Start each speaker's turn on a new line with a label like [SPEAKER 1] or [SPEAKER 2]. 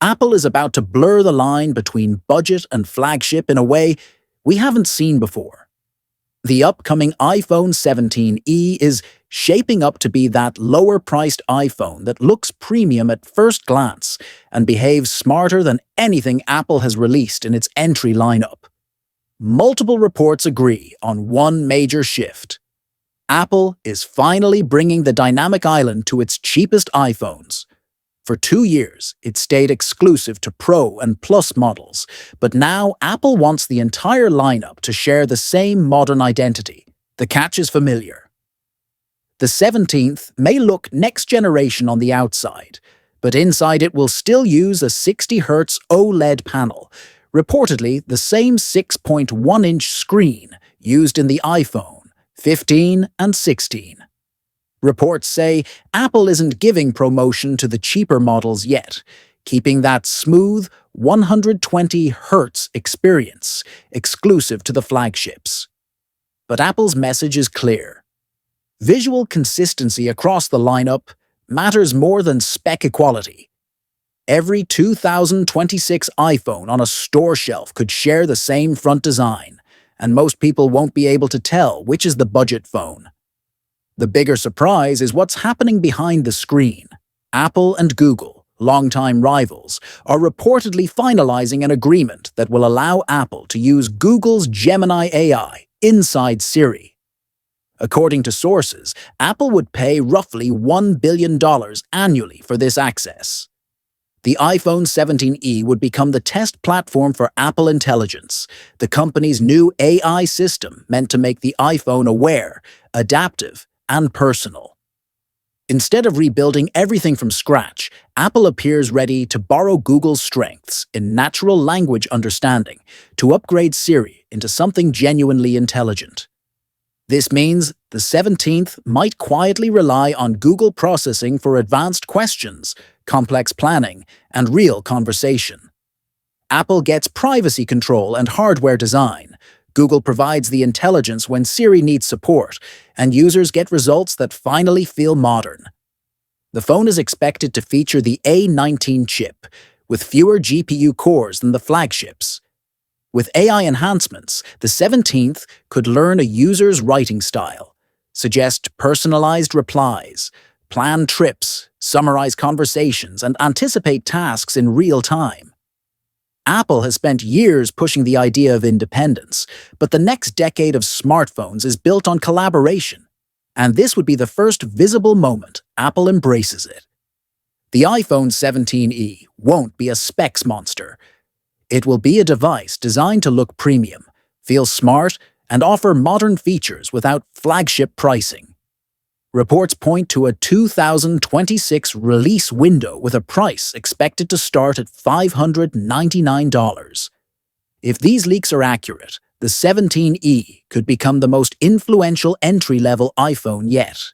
[SPEAKER 1] Apple is about to blur the line between budget and flagship in a way we haven't seen before. The upcoming iPhone 17e is shaping up to be that lower-priced iPhone that looks premium at first glance and behaves smarter than anything Apple has released in its entry lineup. Multiple reports agree on one major shift. Apple is finally bringing the dynamic island to its cheapest iPhones. For 2 years, it stayed exclusive to Pro and Plus models, but now Apple wants the entire lineup to share the same modern identity. The catch is familiar. The 17th may look next generation on the outside, but inside it will still use a 60Hz OLED panel, reportedly the same 6.1-inch screen used in the iPhone 15 and 16. Reports say Apple isn't giving promotion to the cheaper models yet, keeping that smooth 120 Hz experience exclusive to the flagships. But Apple's message is clear. Visual consistency across the lineup matters more than spec equality. Every 2026 iPhone on a store shelf could share the same front design, and most people won't be able to tell which is the budget phone. The bigger surprise is what's happening behind the screen. Apple and Google, longtime rivals, are reportedly finalizing an agreement that will allow Apple to use Google's Gemini AI inside Siri. According to sources, Apple would pay roughly $1 billion annually for this access. The iPhone 17e would become the test platform for Apple Intelligence, the company's new AI system meant to make the iPhone aware, adaptive, and personal. Instead of rebuilding everything from scratch, Apple appears ready to borrow Google's strengths in natural language understanding to upgrade Siri into something genuinely intelligent. This means the 17th might quietly rely on Google processing for advanced questions, complex planning, and real conversation. Apple gets privacy control and hardware design. Google provides the intelligence when Siri needs support, and users get results that finally feel modern. The phone is expected to feature the A19 chip, with fewer GPU cores than the flagships. With AI enhancements, the 17th could learn a user's writing style, suggest personalized replies, plan trips, summarize conversations, and anticipate tasks in real time. Apple has spent years pushing the idea of independence, but the next decade of smartphones is built on collaboration, and this would be the first visible moment Apple embraces it. The iPhone 17e won't be a specs monster. It will be a device designed to look premium, feel smart, and offer modern features without flagship pricing. Reports point to a 2026 release window with a price expected to start at $599. If these leaks are accurate, the 17e could become the most influential entry-level iPhone yet.